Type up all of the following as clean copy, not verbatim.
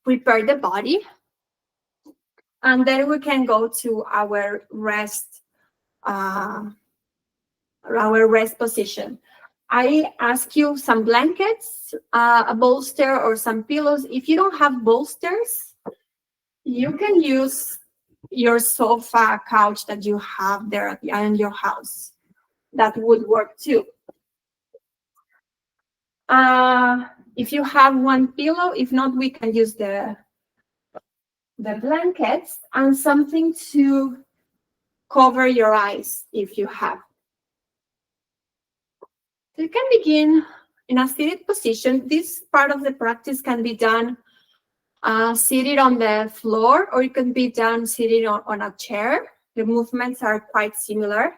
prepare the body. And then we can go to our rest position. I ask you some blankets, a bolster, or some pillows. If you don't have bolsters, you can use your sofa couch that you have there in your house. That would work too. If you have one pillow, if not, we can use the blankets and something to cover your eyes if you have. So you can begin in a seated position. This part of the practice can be done seated on the floor, or it can be done seated on a chair. The movements are quite similar.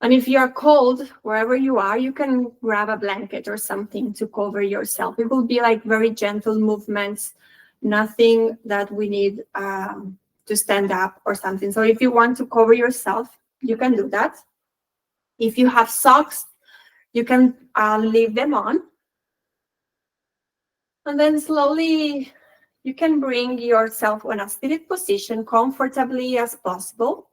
And if you are cold, wherever you are, you can grab a blanket or something to cover yourself. It will be like very gentle movements, nothing that we need to stand up or something. So if you want to cover yourself, you can do that. If you have socks, you can leave them on. And then slowly, you can bring yourself in a seated position comfortably as possible.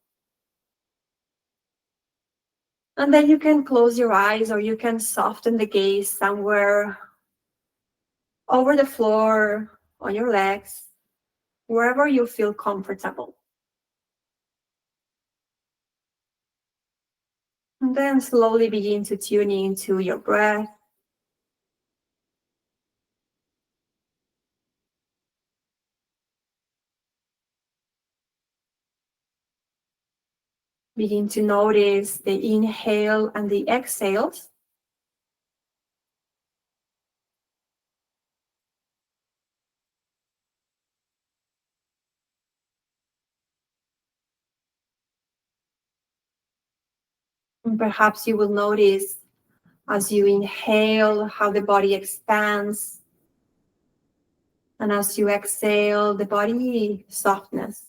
And then you can close your eyes, or you can soften the gaze somewhere over the floor, on your legs, wherever you feel comfortable. And then slowly begin to tune into your breath. Begin to notice the inhale and the exhales. And perhaps you will notice as you inhale how the body expands. And as you exhale, the body softness.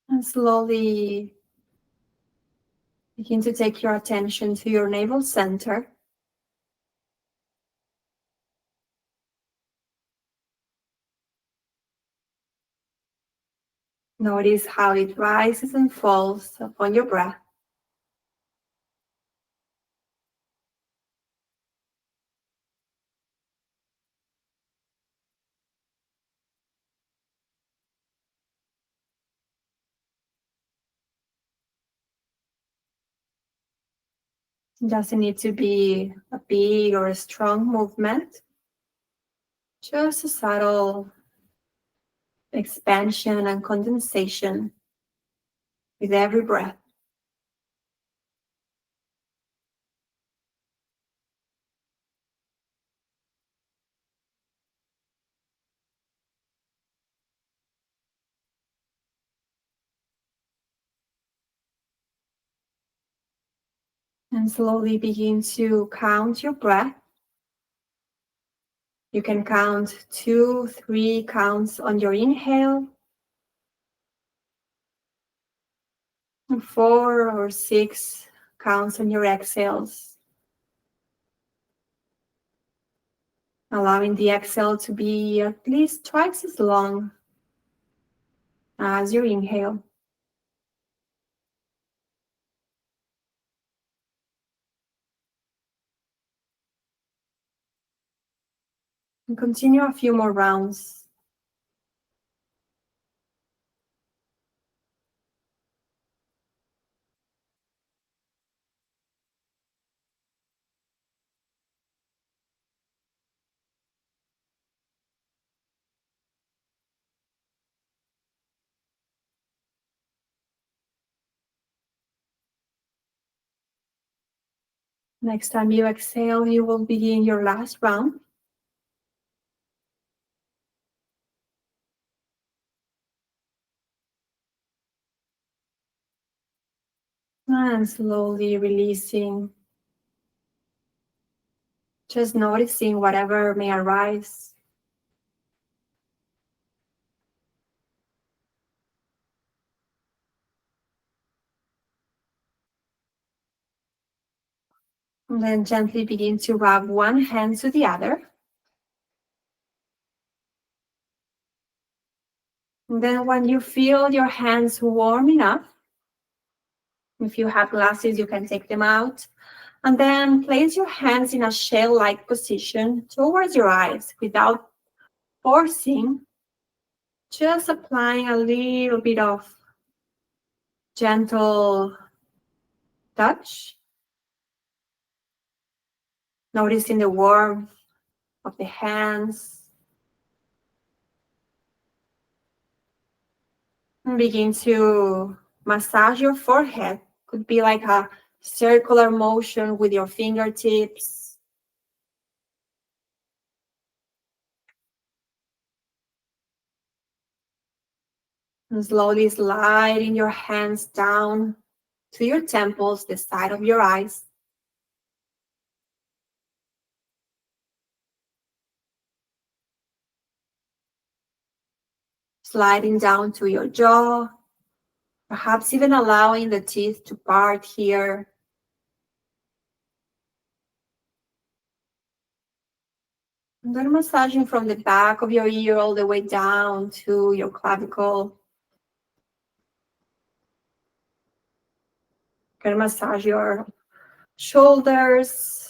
And slowly begin to take your attention to your navel center. Notice how it rises and falls upon your breath. It doesn't need to be a big or a strong movement. Just a subtle expansion and condensation with every breath. And slowly begin to count your breath. You can count 2, 3 counts on your inhale, and 4 or 6 counts on your exhales. Allowing the exhale to be at least twice as long as your inhale. And continue a few more rounds. Next time you exhale, you will begin your last round. And slowly releasing, just noticing whatever may arise. And then gently begin to rub one hand to the other. And then when you feel your hands warm enough, if you have glasses, you can take them out. And then place your hands in a shell-like position towards your eyes without forcing, just applying a little bit of gentle touch, noticing the warmth of the hands. And begin to massage your forehead. Could be like a circular motion with your fingertips. And slowly sliding your hands down to your temples, the side of your eyes. Sliding down to your jaw, perhaps even allowing the teeth to part here. And then massaging from the back of your ear all the way down to your clavicle. You can massage your shoulders.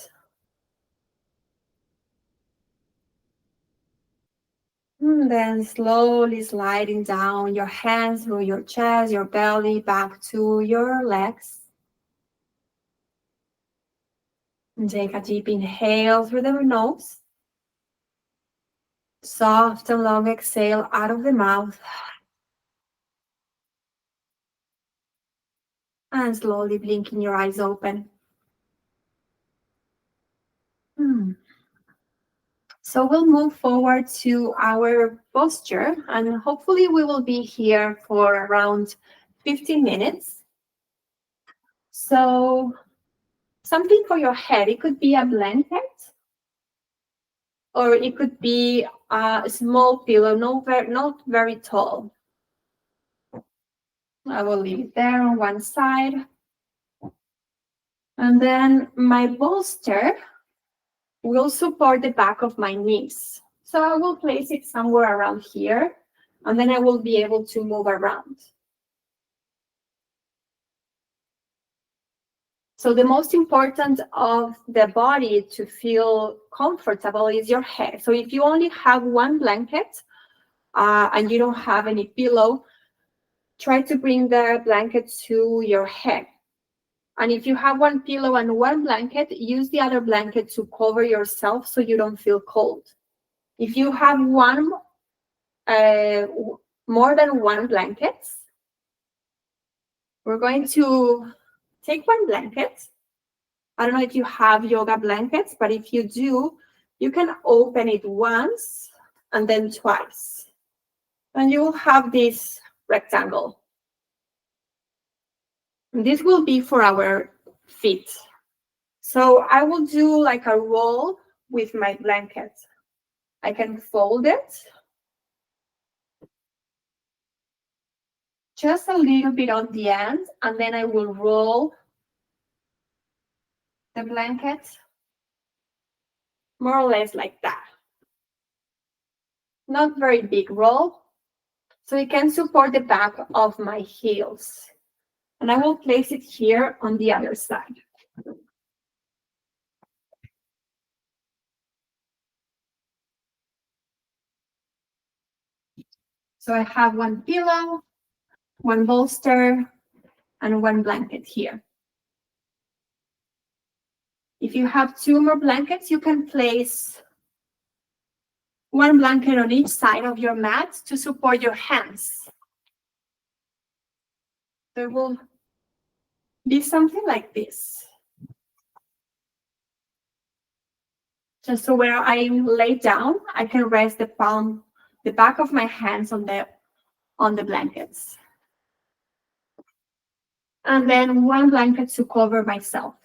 And then slowly sliding down your hands through your chest, your belly, back to your legs. And take a deep inhale through the nose. Soft and long exhale out of the mouth. And slowly blinking your eyes open. So we'll move forward to our posture, and hopefully we will be here for around 15 minutes. So something for your head. It could be a blanket, or it could be a small pillow, not very tall. I will leave it there on one side. And then my bolster will support the back of my knees. So I will place it somewhere around here, and then I will be able to move around. So the most important of the body to feel comfortable is your head. So if you only have one blanket and you don't have any pillow, try to bring the blanket to your head. And if you have one pillow and one blanket, use the other blanket to cover yourself so you don't feel cold. If you have more than one blanket, we're going to take one blanket. I don't know if you have yoga blankets, but if you do, you can open it once and then twice. And you will have this rectangle. And this will be for our feet. So I will do like a roll with my blanket. I can fold it just a little bit on the end, and then I will roll the blanket more or less like that. Not very big roll, so it can support the back of my heels. And I will place it here on the other side. So I have one pillow, one bolster, and one blanket here. If you have two more blankets, you can place one blanket on each side of your mat to support your hands. There will be something like this. Just so where I lay down, I can rest the back of my hands on the blankets. And then one blanket to cover myself.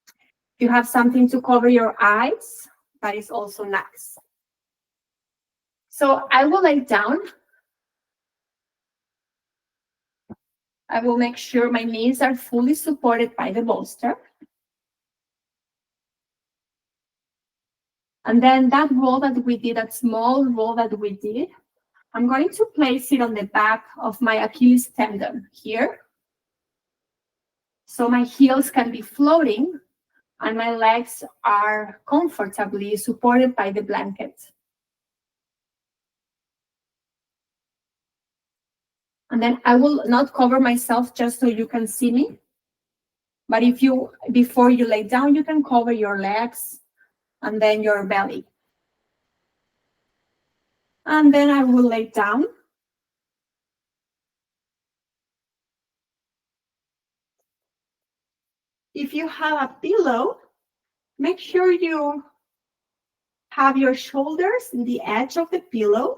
If you have something to cover your eyes, that is also nice. So I will lay down. I will make sure my knees are fully supported by the bolster. And then that roll that we did, that small roll that we did, I'm going to place it on the back of my Achilles tendon here. So my heels can be floating and my legs are comfortably supported by the blanket. And then I will not cover myself just so you can see me. But if you, before you lay down, you can cover your legs and then your belly. And then I will lay down. If you have a pillow, make sure you have your shoulders in the edge of the pillow,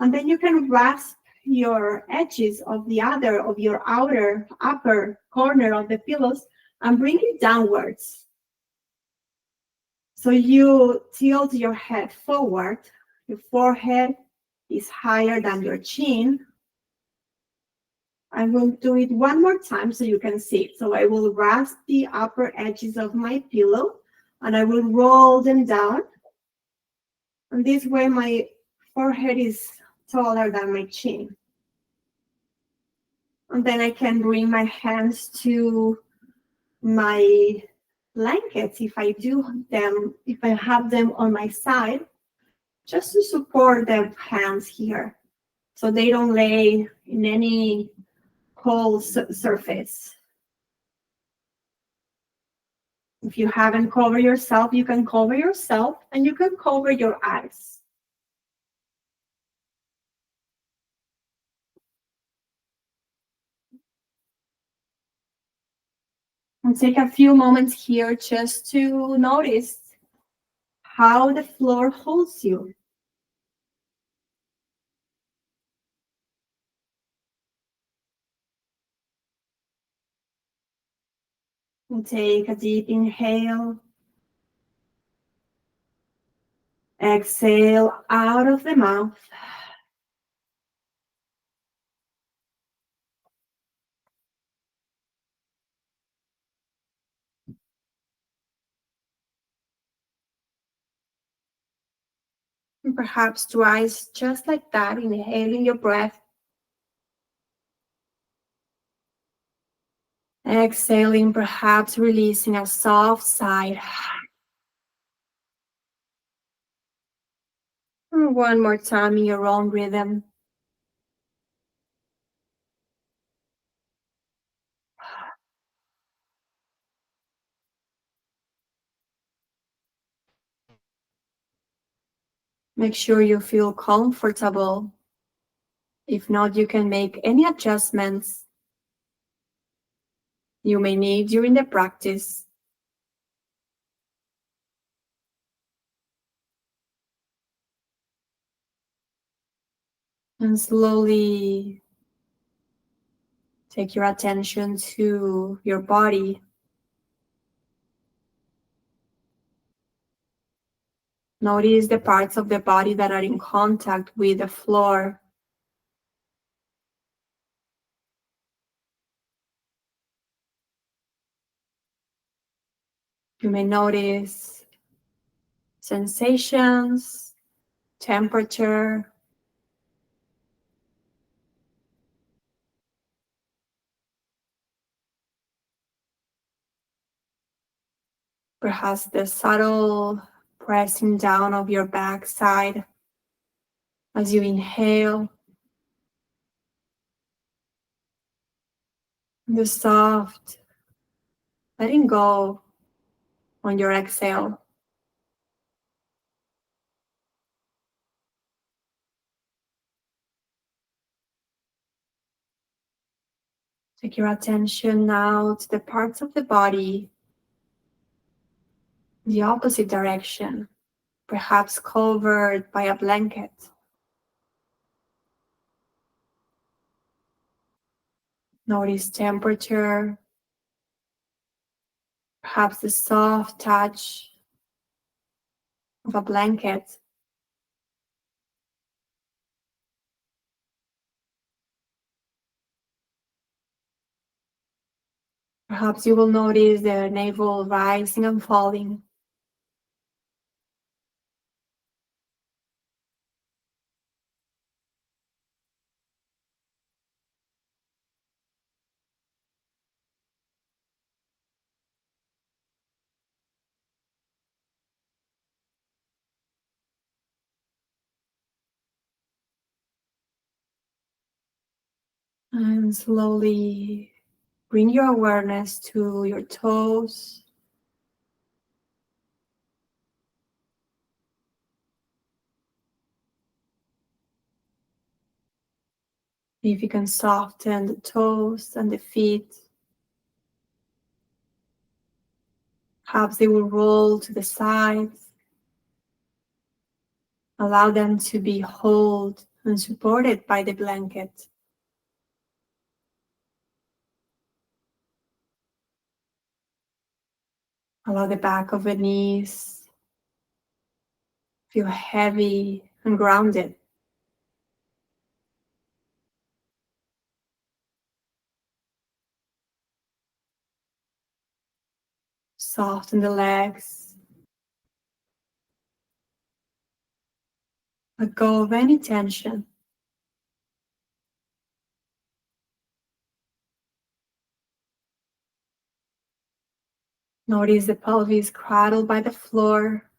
and then you can rasp your edges of your outer upper corner of the pillows and bring it downwards. So you tilt your head forward, your forehead is higher than your chin. I will do it one more time so you can see it. So I will rasp the upper edges of my pillow and I will roll them down. And this way my forehead is taller than my chin. And then I can bring my hands to my blankets if I have them on my side, just to support the hands here so they don't lay in any cold surface. If you haven't covered yourself, you can cover yourself and you can cover your eyes. And take a few moments here just to notice how the floor holds you. And take a deep inhale. Exhale out of the mouth. And perhaps twice, just like that, inhaling your breath. Exhaling, perhaps releasing a soft sigh. And one more time in your own rhythm. Make sure you feel comfortable. If not, you can make any adjustments you may need during the practice. And slowly take your attention to your body. Notice the parts of the body that are in contact with the floor. You may notice sensations, temperature, perhaps the subtle pressing down of your backside as you inhale, the soft letting go on your exhale. Take your attention now to the parts of the body, the opposite direction, perhaps covered by a blanket. Notice temperature, perhaps the soft touch of a blanket. Perhaps you will notice the navel rising and falling. And slowly bring your awareness to your toes. If you can soften the toes and the feet, perhaps they will roll to the sides. Allow them to be held and supported by the blanket. Allow the back of the knees feel heavy and grounded. Soften the legs. Let go of any tension. Notice the pelvis cradled by the floor.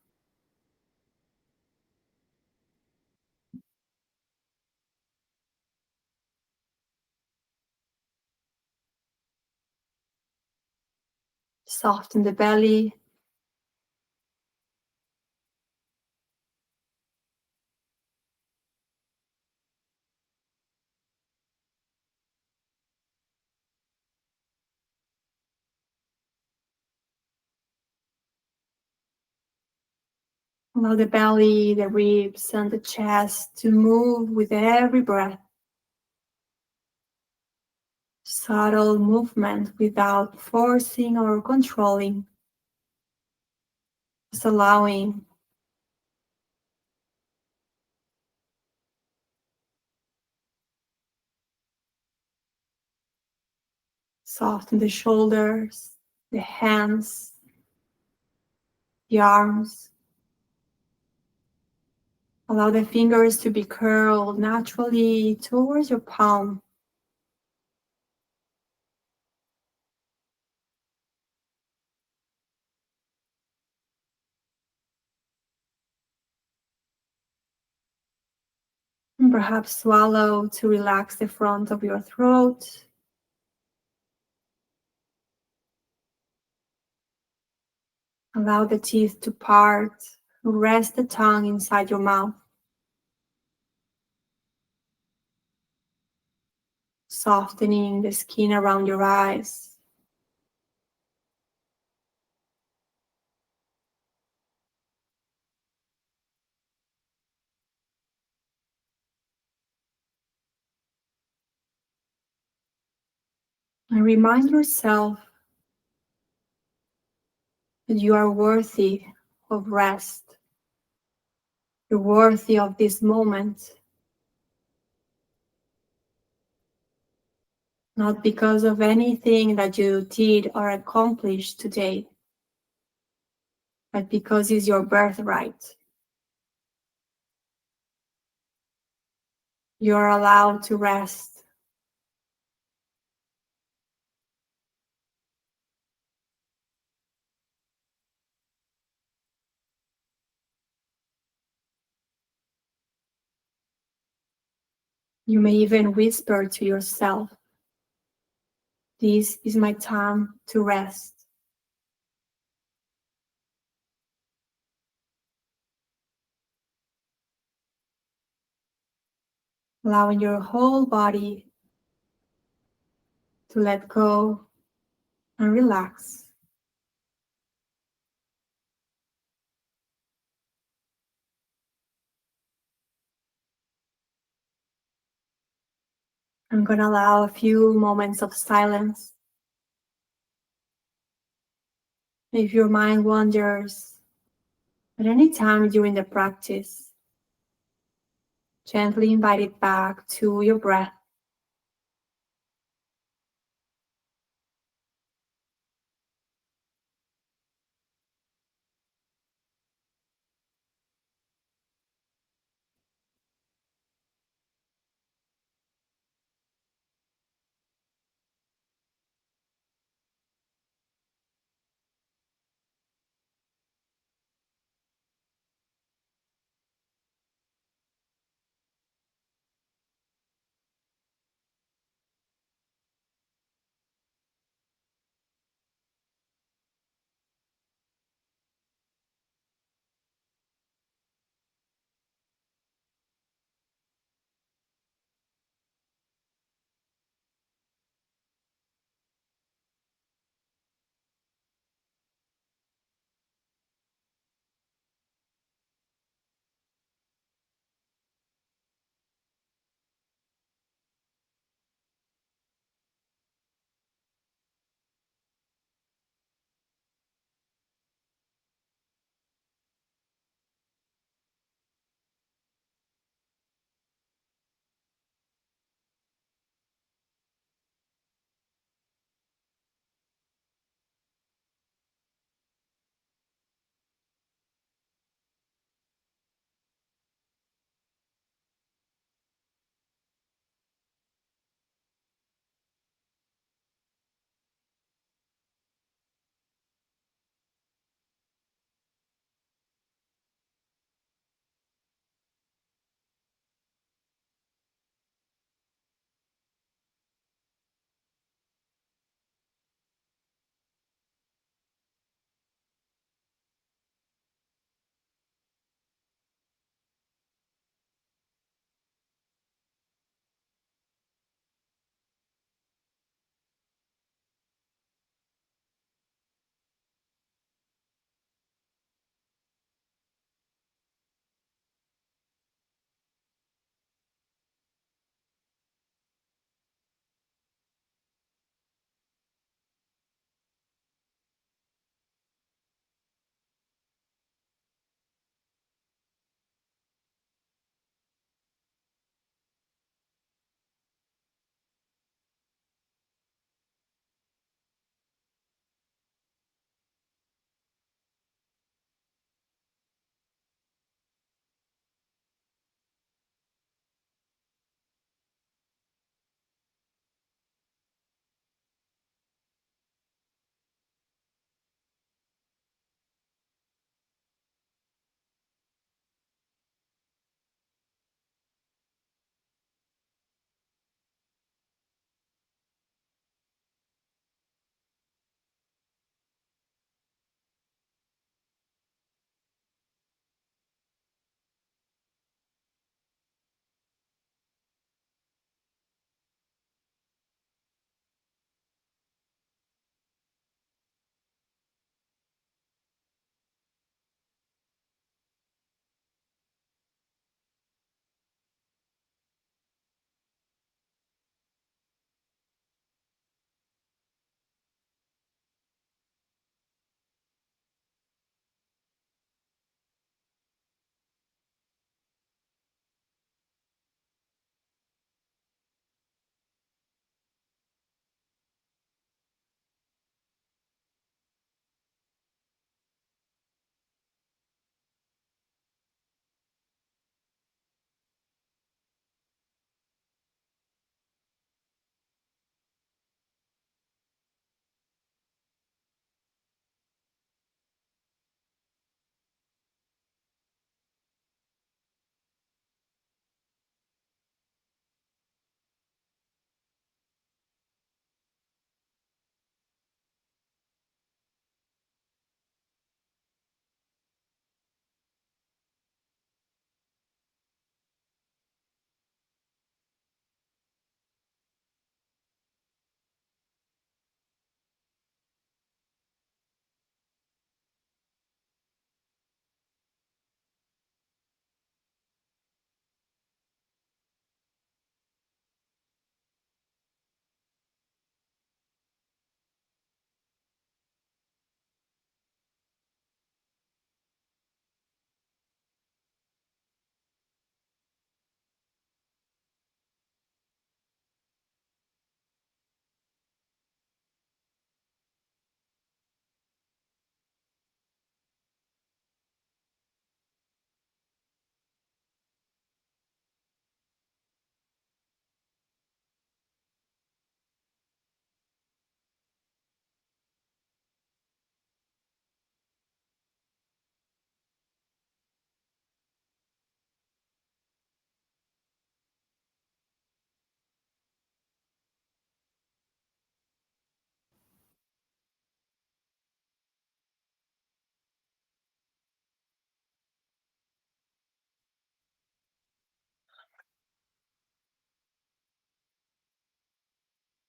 Soften the belly. Allow the belly, the ribs, and the chest to move with every breath. Subtle movement without forcing or controlling. Just allowing. Soften the shoulders, the hands, the arms. Allow the fingers to be curled naturally towards your palm. And perhaps swallow to relax the front of your throat. Allow the teeth to part. Rest the tongue inside your mouth. Softening the skin around your eyes. And remind yourself that you are worthy of rest. You're worthy of this moment. Not because of anything that you did or accomplished today, but because it's your birthright. You're allowed to rest. You may even whisper to yourself, "This is my time to rest." Allowing your whole body to let go and relax. I'm going to allow a few moments of silence. If your mind wanders at any time during the practice, gently invite it back to your breath.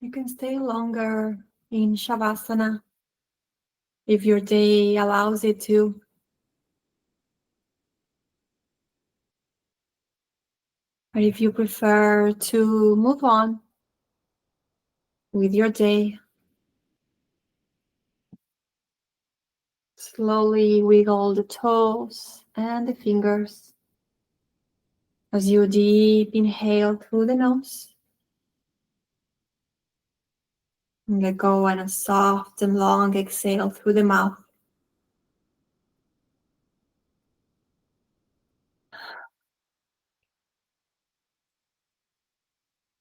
You can stay longer in Shavasana if your day allows it to. Or if you prefer to move on with your day, slowly wiggle the toes and the fingers as you deep inhale through the nose and let go on a soft and long exhale through the mouth.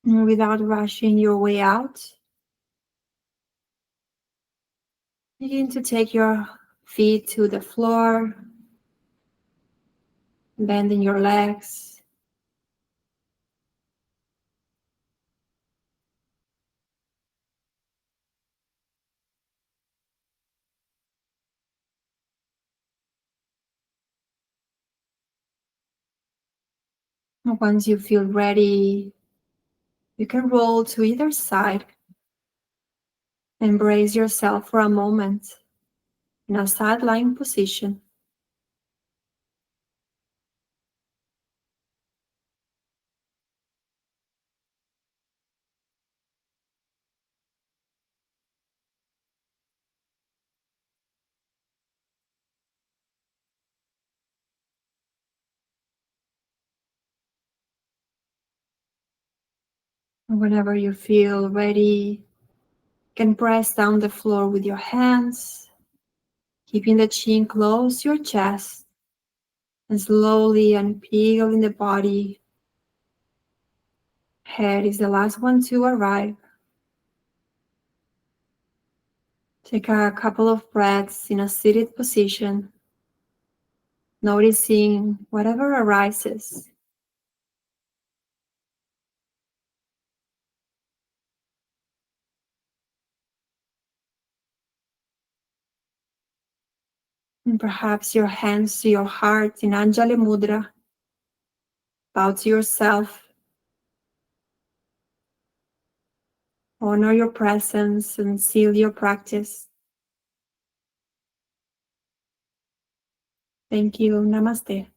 And without rushing your way out, begin to take your feet to the floor, bending your legs. And once you feel ready, you can roll to either side and brace yourself for a moment in a side lying position. And whenever you feel ready, you can press down the floor with your hands, keeping the chin close to your chest, and slowly unpeeling the body. Head is the last one to arrive. Take a couple of breaths in a seated position, noticing whatever arises. And perhaps your hands to your heart in Anjali Mudra. Bow to yourself. Honor your presence and seal your practice. Thank you. Namaste.